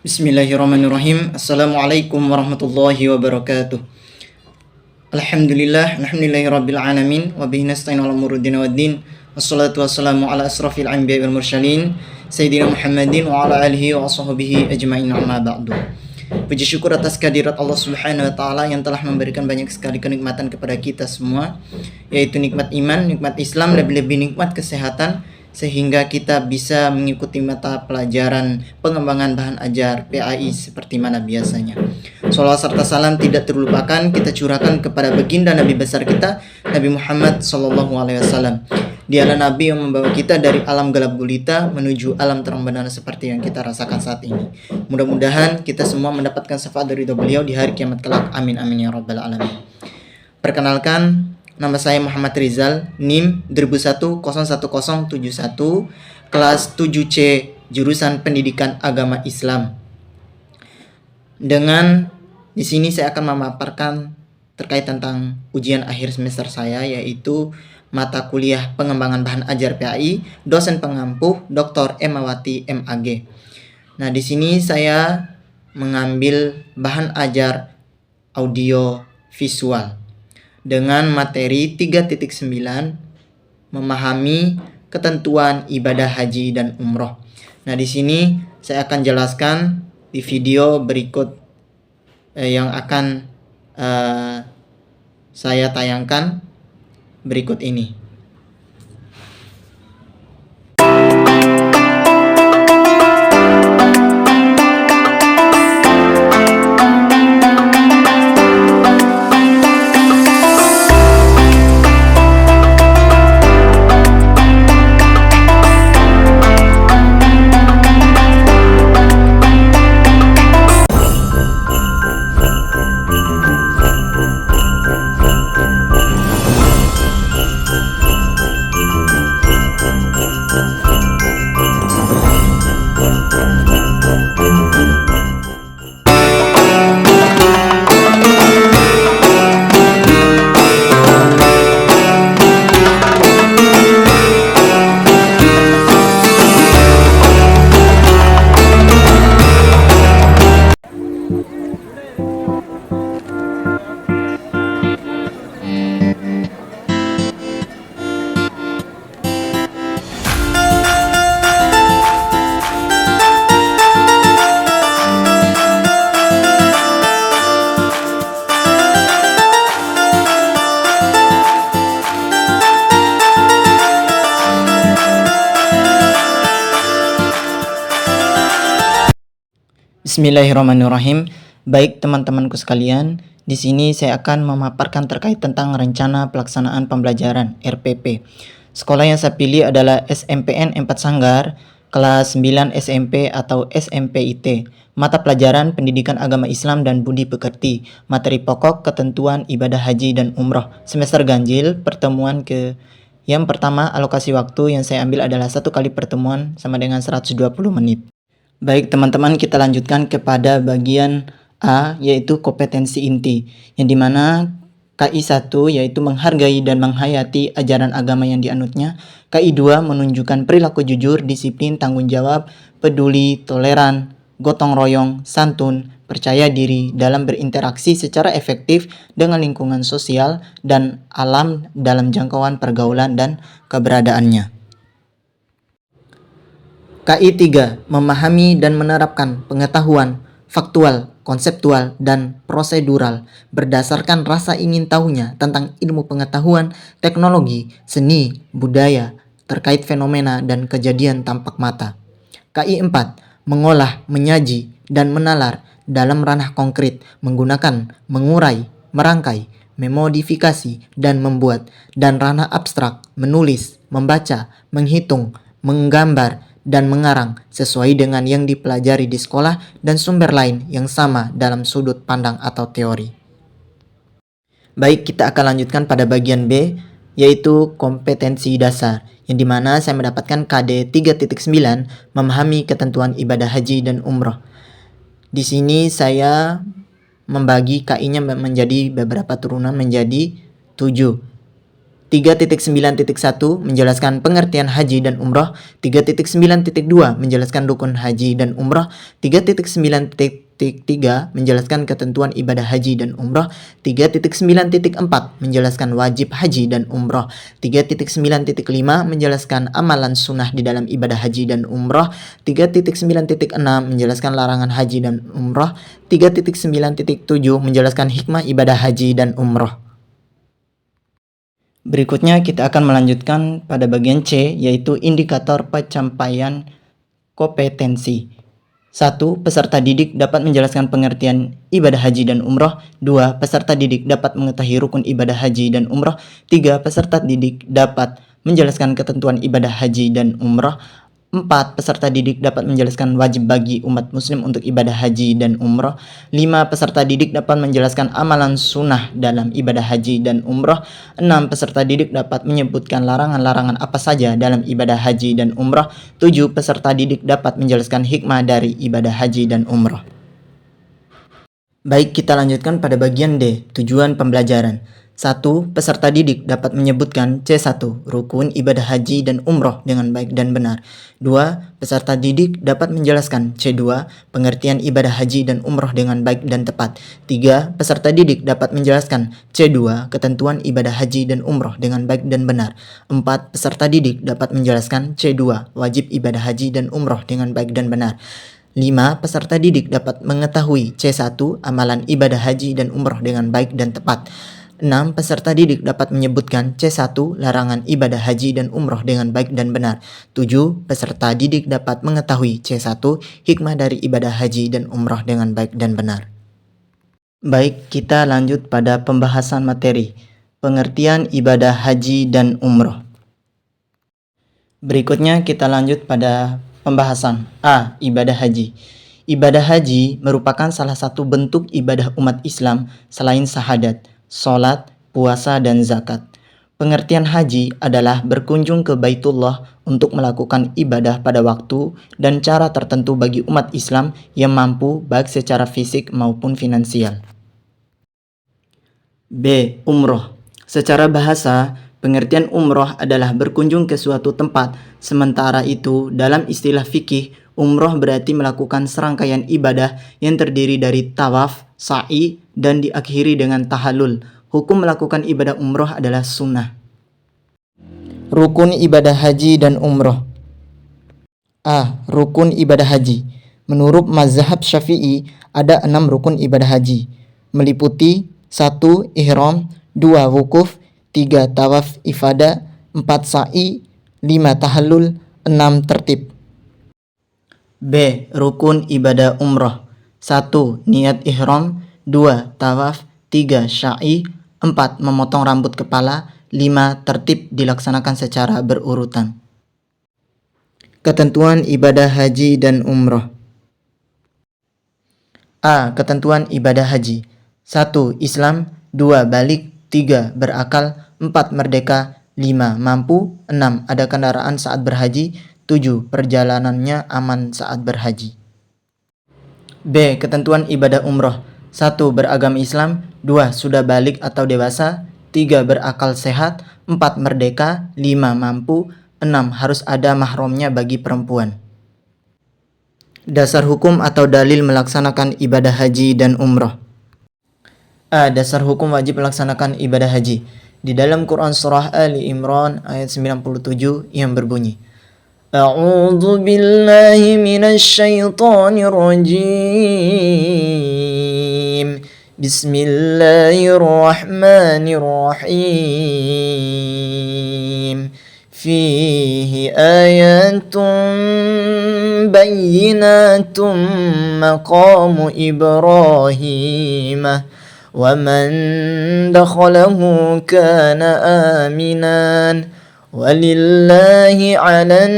Bismillahirrahmanirrahim. Assalamualaikum warahmatullahi wabarakatuh. Alhamdulillahirabbil alamin wa bihi nasta'inu ala umuri dunya waddin. Wassalatu wassalamu ala asrafil anbiya'i wal mursalin sayyidina Muhammadin wa ala alihi wa sahbihi ajmain, amma ba'du. Puji syukur atas kehadirat Allah Subhanahu wa taala yang telah memberikan banyak sekali kenikmatan kepada kita semua, yaitu nikmat iman, nikmat Islam, lebih-lebih nikmat kesehatan, sehingga kita bisa mengikuti mata pelajaran pengembangan bahan ajar PAI seperti mana biasanya. Sholawat serta salam tidak terlupakan kita curahkan kepada baginda Nabi besar kita, Nabi Muhammad SAW. Dialah Nabi yang membawa kita dari alam gelap gulita menuju alam terang benderang seperti yang kita rasakan saat ini. Mudah-mudahan kita semua mendapatkan syafaat dari beliau di hari kiamat kelak. Amin amin ya rabbal alamin. Perkenalkan, nama saya Muhammad Rizal, NIM 2001-01071, kelas 7C, jurusan Pendidikan Agama Islam. Di sini saya akan memaparkan terkait tentang ujian akhir semester saya, yaitu mata kuliah pengembangan bahan ajar PAI, dosen pengampu Dr. Emawati MAG. Nah, di sini saya mengambil bahan ajar audio visual dengan materi 3.9, memahami ketentuan ibadah haji dan umroh. Nah, di sini saya akan jelaskan di video berikut yang akan saya tayangkan berikut ini. Bismillahirrahmanirrahim. Baik teman-temanku sekalian, di sini saya akan memaparkan terkait tentang rencana pelaksanaan pembelajaran RPP. Sekolah yang saya pilih adalah SMPN 4 Sanggar, kelas 9 SMP atau SMPIT. Mata pelajaran Pendidikan Agama Islam dan Budi Pekerti. Materi pokok ketentuan ibadah haji dan umroh. Semester ganjil, pertemuan yang pertama, alokasi waktu yang saya ambil adalah 1 kali pertemuan sama dengan 120 menit. Baik teman-teman, kita lanjutkan kepada bagian A, yaitu kompetensi inti, yang dimana KI 1 yaitu menghargai dan menghayati ajaran agama yang dianutnya. KI 2 menunjukkan perilaku jujur, disiplin, tanggung jawab, peduli, toleran, gotong royong, santun, percaya diri dalam berinteraksi secara efektif dengan lingkungan sosial dan alam dalam jangkauan pergaulan dan keberadaannya. KI 3 memahami dan menerapkan pengetahuan faktual, konseptual, dan prosedural berdasarkan rasa ingin tahunya tentang ilmu pengetahuan, teknologi, seni, budaya, terkait fenomena dan kejadian tampak mata. KI 4 mengolah, menyaji, dan menalar dalam ranah konkret menggunakan mengurai, merangkai, memodifikasi, dan membuat, dan ranah abstrak menulis, membaca, menghitung, menggambar, dan mengarang sesuai dengan yang dipelajari di sekolah dan sumber lain yang sama dalam sudut pandang atau teori. Baik, kita akan lanjutkan pada bagian B, yaitu kompetensi dasar, yang dimana saya mendapatkan KD 3.9 memahami ketentuan ibadah haji dan umroh. Di sini saya membagi KI-nya menjadi beberapa turunan menjadi 7. 3.9.1 menjelaskan pengertian haji dan umroh, 3.9.2 menjelaskan rukun haji dan umroh, 3.9.3 menjelaskan ketentuan ibadah haji dan umroh, 3.9.4 menjelaskan wajib haji dan umroh, 3.9.5 menjelaskan amalan sunnah di dalam ibadah haji dan umroh, 3.9.6 menjelaskan larangan haji dan umroh, 3.9.7 menjelaskan hikmah ibadah haji dan umroh. Berikutnya kita akan melanjutkan pada bagian C, yaitu indikator pencapaian kompetensi. 1. Peserta didik dapat menjelaskan pengertian ibadah haji dan umroh. 2. Peserta didik dapat mengetahui rukun ibadah haji dan umroh. 3. Peserta didik dapat menjelaskan ketentuan ibadah haji dan umroh. 4. Peserta didik dapat menjelaskan wajib bagi umat muslim untuk ibadah haji dan umroh. 5. Peserta didik dapat menjelaskan amalan sunnah dalam ibadah haji dan umroh. 6. Peserta didik dapat menyebutkan larangan-larangan apa saja dalam ibadah haji dan umroh. 7. Peserta didik dapat menjelaskan hikmah dari ibadah haji dan umroh. Baik, kita lanjutkan pada bagian D, tujuan pembelajaran. 1. Peserta didik dapat menyebutkan C1, rukun ibadah haji dan umroh dengan baik dan benar. 2. Peserta didik dapat menjelaskan C2, pengertian ibadah haji dan umroh dengan baik dan tepat. 3. Peserta didik dapat menjelaskan C2, ketentuan ibadah haji dan umroh dengan baik dan benar. 4. Peserta didik dapat menjelaskan C2, wajib ibadah haji dan umroh dengan baik dan benar. 5. Peserta didik dapat mengetahui C1, amalan ibadah haji dan umroh dengan baik dan tepat. 6. Peserta didik dapat menyebutkan C1, larangan ibadah haji dan umroh dengan baik dan benar. 7. Peserta didik dapat mengetahui C1, hikmah dari ibadah haji dan umroh dengan baik dan benar. Baik, kita lanjut pada pembahasan materi. Pengertian ibadah haji dan umroh. Berikutnya kita lanjut pada pembahasan A. Ibadah haji. Ibadah haji merupakan salah satu bentuk ibadah umat Islam selain syahadat, sholat, puasa, dan zakat. Pengertian haji adalah berkunjung ke Baitullah untuk melakukan ibadah pada waktu dan cara tertentu bagi umat Islam yang mampu baik secara fisik maupun finansial. B. Umroh. Secara bahasa, pengertian umroh adalah berkunjung ke suatu tempat. Sementara itu, dalam istilah fikih, umroh berarti melakukan serangkaian ibadah yang terdiri dari tawaf, sa'i, dan diakhiri dengan tahallul. Hukum melakukan ibadah umroh adalah sunnah. Rukun ibadah haji dan umroh. A. Rukun ibadah haji. Menurut mazhab Syafi'i, ada 6 rukun ibadah haji, meliputi 1. Ihram, 2. Wukuf, 3. Tawaf ifadah, 4. Sa'i, 5. Tahallul, 6. Tertib. B. Rukun ibadah umroh. 1. Niat ihram, 2. Tawaf, 3. Sa'i, 4. Memotong rambut kepala, 5. Tertib dilaksanakan secara berurutan. Ketentuan ibadah haji dan umroh. A. Ketentuan ibadah haji. 1. Islam, 2. Balik, 3. Berakal, 4. Merdeka, 5. Mampu, 6. Ada kendaraan saat berhaji, 7. Perjalanannya aman saat berhaji. B. Ketentuan ibadah umroh. 1. Beragama Islam, 2. Sudah balik atau dewasa, 3. Berakal sehat, 4. Merdeka, 5. Mampu, 6. Harus ada mahramnya bagi perempuan. Dasar hukum atau dalil melaksanakan ibadah haji dan umroh. A. Dasar hukum wajib melaksanakan ibadah haji. Di dalam Quran Surah Ali Imran ayat 97 yang berbunyi, A'udzu billahi minasy syaithanir rajim. Bismillahirrahmanirrahim. Fihi ayatun bayyinatun maqamu Ibrahim wa man dakhalahu kana aminan. Walillahi 'alan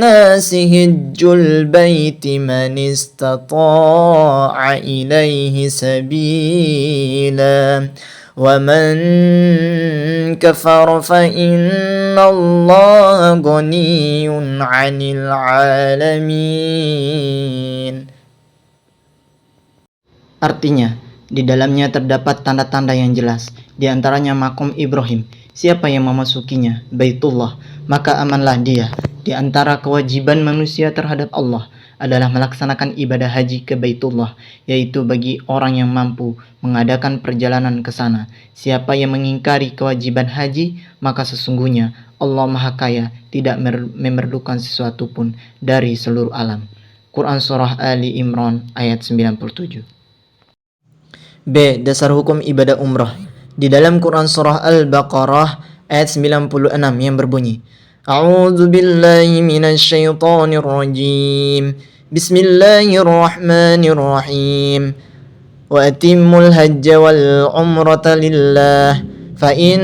nasi hajjul baiti man istata'a ilaihi sabila wa man kafara fa innallaha ghaniyyun 'anil 'alamin. Artinya, Di dalamnya terdapat tanda-tanda yang jelas, di antaranya makom Ibrahim. Siapa yang memasukinya, Baitullah, maka amanlah dia. Di antara kewajiban manusia terhadap Allah adalah melaksanakan ibadah haji ke Baitullah, yaitu bagi orang yang mampu mengadakan perjalanan ke sana. Siapa yang mengingkari kewajiban haji, maka sesungguhnya Allah Maha Kaya, tidak memerlukan sesuatu pun dari seluruh alam. Quran Surah Ali Imran ayat 97. B. Dasar hukum ibadah umrah. Di dalam Quran Surah Al-Baqarah ayat 96 yang berbunyi, A'udzu billahi minasy syaithanir rajim. Bismillahirrahmanirrahim. Wa atimmul hajja wal umrata lillah. Fa in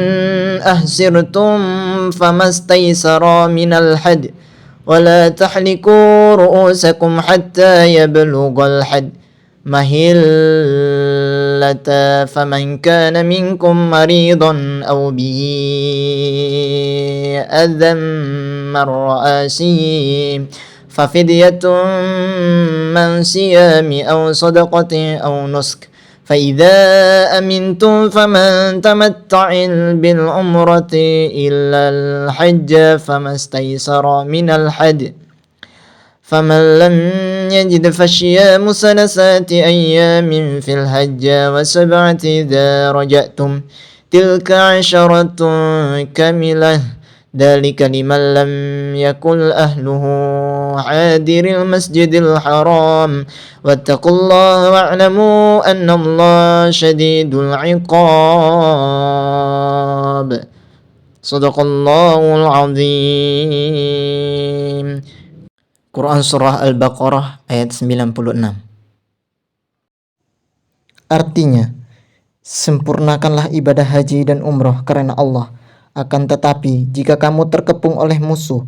ahsirtum famastaysara minal hajj. ولا تحلقوا رؤوسكم حتى يبلغ الحج مهلة فمن كان منكم مريضا أو به أذى من رأسه ففدية من صيام أو صدقة أو نسك فإذا أمنتم فمن تمتع بالعمرة إلا الحج فما استيسر من الحج فمن لم يجد فصيام 3 أيام في الحج و7 إذا رجعتم تلك 10 كاملة ذلك لمن لم يكن أهله حاضر المسجد الحرام واتقوا الله واعلموا أن الله شديد العقاب صدق الله العظيم. Quran Surah Al-Baqarah ayat 96. Artinya, sempurnakanlah ibadah haji dan umroh karena Allah. Akan tetapi, jika kamu terkepung oleh musuh,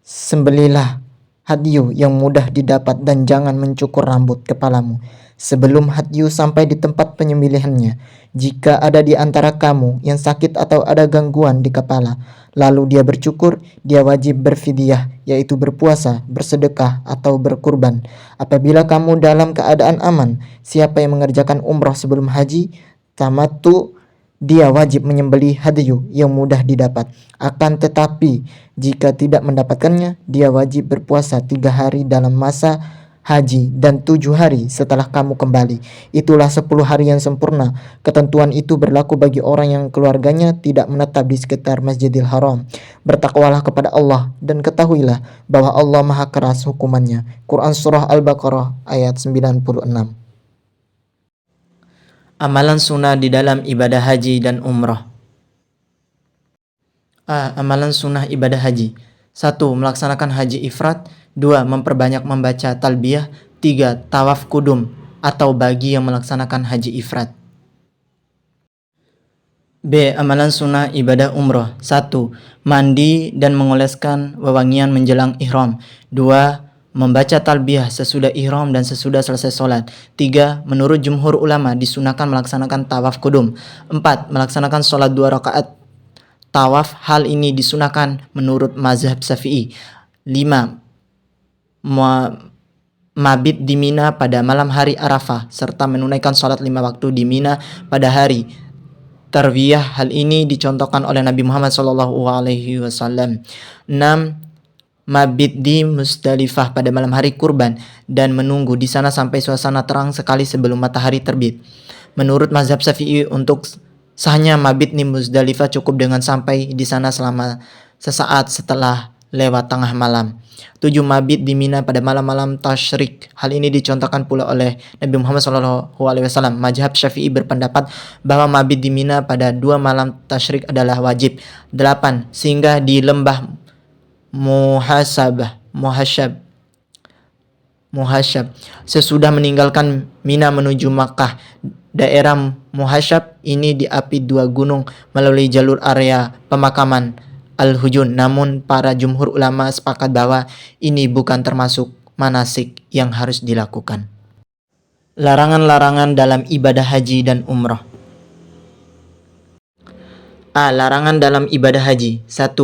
sembelilah hadyu yang mudah didapat dan jangan mencukur rambut kepalamu sebelum hadyu sampai di tempat penyembelihannya. Jika ada di antara kamu yang sakit atau ada gangguan di kepala, lalu dia bercukur, dia wajib berfidyah, yaitu berpuasa, bersedekah, atau berkurban. Apabila kamu dalam keadaan aman, siapa yang mengerjakan umrah sebelum haji, tamattu, dia wajib menyembelih hadyu yang mudah didapat. Akan tetapi, jika tidak mendapatkannya, dia wajib berpuasa 3 hari dalam masa haji dan 7 hari setelah kamu kembali. Itulah 10 hari yang sempurna. Ketentuan itu berlaku bagi orang yang keluarganya tidak menetap di sekitar Masjidil Haram. Bertakwalah kepada Allah dan ketahuilah bahwa Allah Maha keras hukumannya. Quran Surah Al-Baqarah ayat 96. Amalan sunnah di dalam ibadah haji dan umrah. A. Amalan sunnah ibadah haji. 1. Melaksanakan haji ifrat. 2. Memperbanyak membaca talbiyah. 3. Tawaf kudum atau bagi yang melaksanakan haji ifrat. B. Amalan sunnah ibadah umrah. 1. Mandi dan mengoleskan wewangian menjelang ihram. 2. Membaca talbiyah sesudah ihram dan sesudah selesai sholat. 3. Menurut jumhur ulama disunahkan melaksanakan tawaf kudum. 4. Melaksanakan sholat 2 rakaat tawaf. Hal ini disunahkan menurut mazhab Syafi'i. 5. Mabit di Mina pada malam hari Arafah serta menunaikan sholat 5 waktu di Mina pada hari Tarwiyah. Hal ini dicontohkan oleh Nabi Muhammad SAW. 6. Mabit di Musdalifah pada malam hari kurban dan menunggu di sana sampai suasana terang sekali sebelum matahari terbit. Menurut mazhab Syafi'i, untuk sahnya mabit di Musdalifah cukup dengan sampai di sana selama sesaat setelah lewat tengah malam. 7. Mabit di Mina pada malam-malam tasyrik. Hal ini dicontohkan pula oleh Nabi Muhammad SAW. Mazhab Syafi'i berpendapat bahwa mabit di Mina pada 2 malam tasyrik adalah wajib. 8. Singgah di lembah Muhashab sesudah meninggalkan Mina menuju Makkah. Daerah Muhashab ini diapi 2 gunung melalui jalur area pemakaman Al-Hujun. Namun para jumhur ulama sepakat bahwa ini bukan termasuk manasik yang harus dilakukan. Larangan-larangan dalam ibadah haji dan umrah. A. Larangan dalam ibadah haji. 1.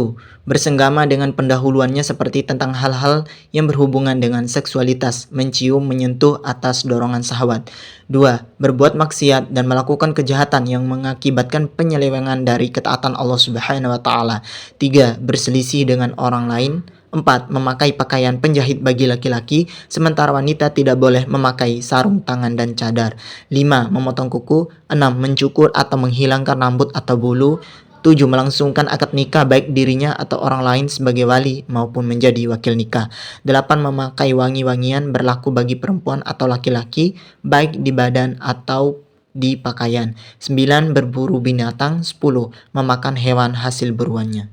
Bersenggama dengan pendahuluannya seperti tentang hal-hal yang berhubungan dengan seksualitas, mencium, menyentuh atas dorongan syahwat. 2. Berbuat maksiat dan melakukan kejahatan yang mengakibatkan penyelewengan dari ketaatan Allah Subhanahu wa taala. 3. Berselisih dengan orang lain. 4. Memakai pakaian penjahit bagi laki-laki, sementara wanita tidak boleh memakai sarung tangan dan cadar. 5. Memotong kuku. 6. Mencukur atau menghilangkan rambut atau bulu. 7. Melangsungkan akad nikah baik dirinya atau orang lain sebagai wali maupun menjadi wakil nikah. 8. Memakai wangi-wangian berlaku bagi perempuan atau laki-laki, baik di badan atau di pakaian. 9. Berburu binatang. 10. Memakan hewan hasil buruannya.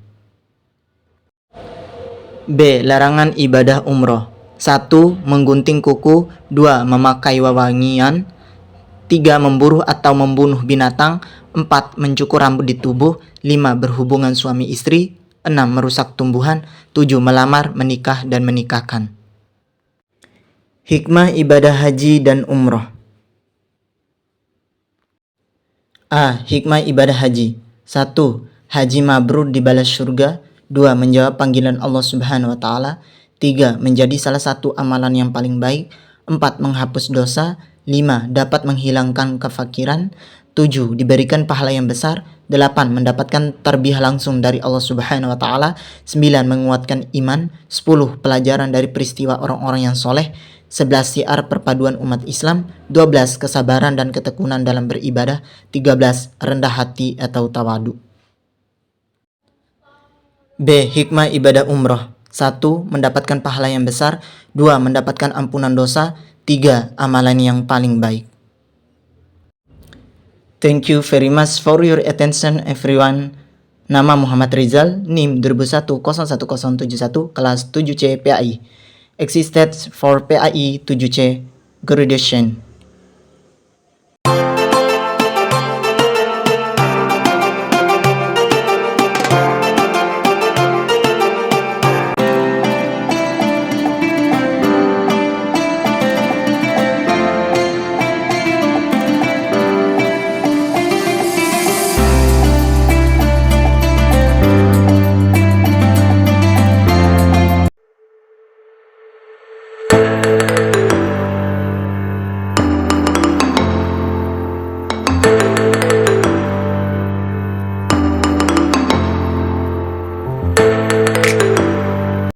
B. Larangan ibadah umroh. 1. Menggunting kuku. 2. Memakai wewangian. 3. Memburu atau membunuh binatang. 4. Mencukur rambut di tubuh. 5. Berhubungan suami istri. 6. Merusak tumbuhan. 7. Melamar, menikah, dan menikahkan. Hikmah ibadah haji dan umroh. A. Hikmah ibadah haji. 1. Haji mabrur dibalas surga. 2. Menjawab panggilan Allah Subhanahu wa taala. 3. Menjadi salah satu amalan yang paling baik. 4. Menghapus dosa. 5. Dapat menghilangkan kefakiran. 7. Diberikan pahala yang besar. 8. Mendapatkan tarbiyah langsung dari Allah Subhanahu wa taala. 9. Menguatkan iman. 10. Pelajaran dari peristiwa orang-orang yang soleh. 11. Syiar perpaduan umat Islam. 12. Kesabaran dan ketekunan dalam beribadah. 13. Rendah hati atau tawadu. B. Hikmah ibadah umroh. 1. Mendapatkan pahala yang besar. 2. Mendapatkan ampunan dosa. 3. Amalan yang paling baik. Thank you very much for your attention everyone. Nama Muhammad Rizal, NIM 20101071, kelas 7C PAI. Existed for PAI 7C graduation.